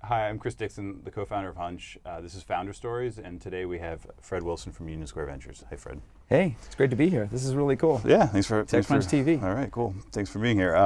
Hi, I'm Chris Dixon, the co-founder of Hunch. This is Founder Stories, and today we have Fred Wilson from Union Square Ventures. Hey, Fred. Hey, it's great to be here. This is really cool. Yeah, thanks for TV. All right, cool. Thanks for being here.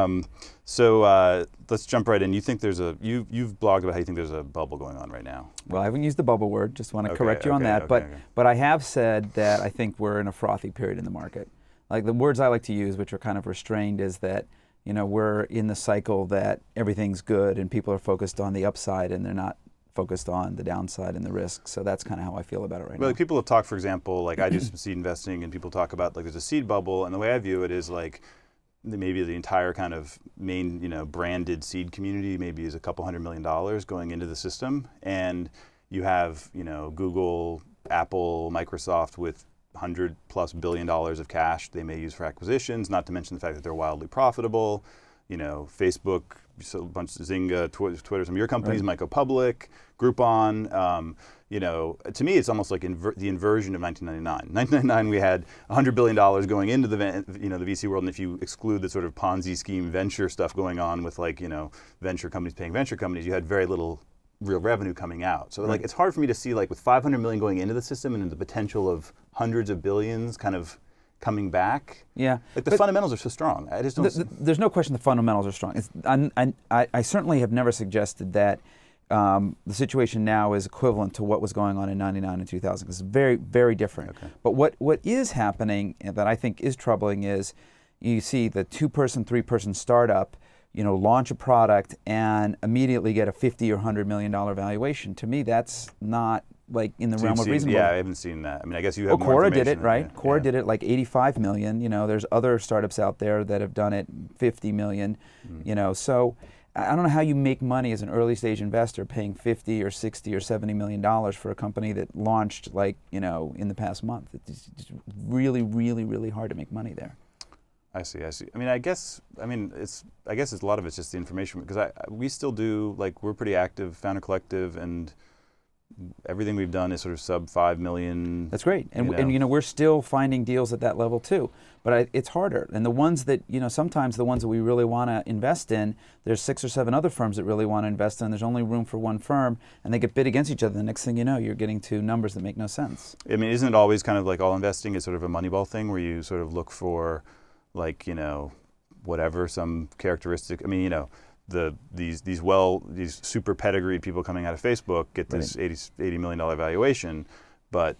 Let's jump right in. You think there's you've blogged about how you think there's a bubble going on right now. Well, I haven't used the bubble word. Just want to correct you on that. But I have said that I think we're in a frothy period in the market. Like the words I like to use, which are kind of restrained, is that we're in the cycle that everything's good and people are focused on the upside and they're not focused on the downside and the risk. So that's kind of how I feel about it right now. Like people have talked, for example, like I do some seed investing, and people talk about like there's a seed bubble, and the way I view it is like maybe the entire kind of main branded seed community maybe is a couple $100 million going into the system, and you have Google, Apple, Microsoft with $100+ billion of cash they may use for acquisitions, not to mention the fact that they're wildly profitable. Facebook, so a bunch of Zynga, Twitter, some of your companies might go public, Groupon. To me, it's almost like the inversion of 1999. 1999, we had $100 billion going into the VC world, and if you exclude the sort of Ponzi scheme venture stuff going on with venture companies paying venture companies, you had very little real revenue coming out. So it's hard for me to see with 500 million going into the system and the potential of hundreds of billions kind of coming back. Yeah, the fundamentals are so strong. I just don't. There's no question the fundamentals are strong. I certainly have never suggested that the situation now is equivalent to what was going on in '99 and 2000. It's very, very different. Okay. But what is happening that I think is troubling is you see the 2-person, 3-person startup launch a product and immediately get a $50 or $100 million valuation. To me, that's not in the realm of reasonable. Yeah, I haven't seen that. I mean, I guess you have more Quora information. did it, right? Quora did it like 85 million. There's other startups out there that have done it 50 million. So I don't know how you make money as an early stage investor paying 50 or 60 or 70 million dollars for a company that launched in the past month. It's just really, really, really hard to make money there. I see. I mean, I guess a lot of it's just the information, because we still do, we're pretty active, Founder Collective, and everything we've done is sort of sub 5 million. That's great, and we're still finding deals at that level too. But it's harder, and the ones that sometimes the ones that we really want to invest in, there's 6 or 7 other firms that really want to invest in. There's only room for one firm, and they get bid against each other. The next thing you know, you're getting to numbers that make no sense. I mean, isn't it always kind of like all investing is sort of a Moneyball thing, where you sort of look for whatever, some characteristic. I mean, these super pedigree people coming out of Facebook get this $80 million valuation, but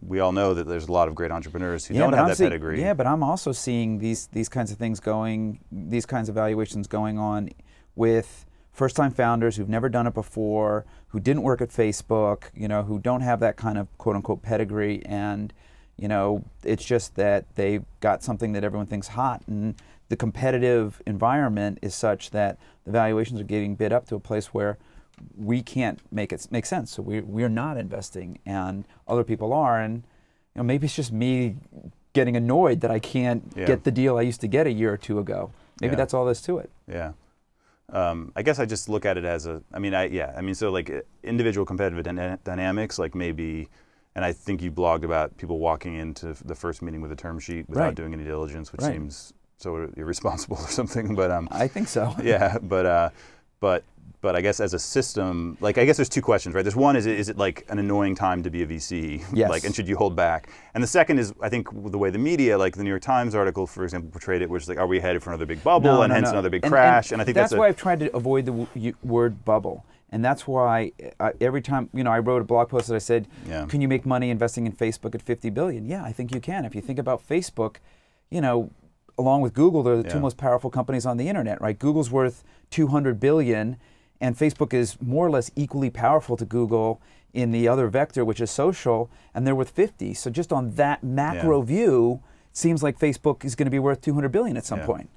we all know that there's a lot of great entrepreneurs who don't have that pedigree. Yeah, but I'm also seeing these kinds of things these kinds of valuations going on with first-time founders who've never done it before, who didn't work at Facebook, who don't have that kind of quote-unquote pedigree, and it's just that they've got something that everyone thinks hot, and the competitive environment is such that the valuations are getting bid up to a place where we can't make sense. So we're not investing, and other people are, and maybe it's just me getting annoyed that I can't get the deal I used to get a year or two ago. Maybe that's all there's to it. Yeah. I guess I just look at it as so individual competitive dynamics, maybe. And I think you blogged about people walking into the first meeting with a term sheet without doing any diligence, which seems so irresponsible or something. But I think so. Yeah, but I guess as a system, I guess there's 2 questions, right? There's one, is it like an annoying time to be a VC? Yes. And should you hold back? And the second is, I think the way the media, the New York Times article, for example, portrayed it, was are we headed for another big bubble hence another big crash? And I think that's why I've tried to avoid the word bubble. And that's why every time, I wrote a blog post that I said, can you make money investing in Facebook at 50 billion? Yeah, I think you can. If you think about Facebook, along with Google, they're the 2 most powerful companies on the internet, right? Google's worth 200 billion, and Facebook is more or less equally powerful to Google in the other vector, which is social, and they're worth 50. So just on that macro view, it seems like Facebook is going to be worth 200 billion at some point.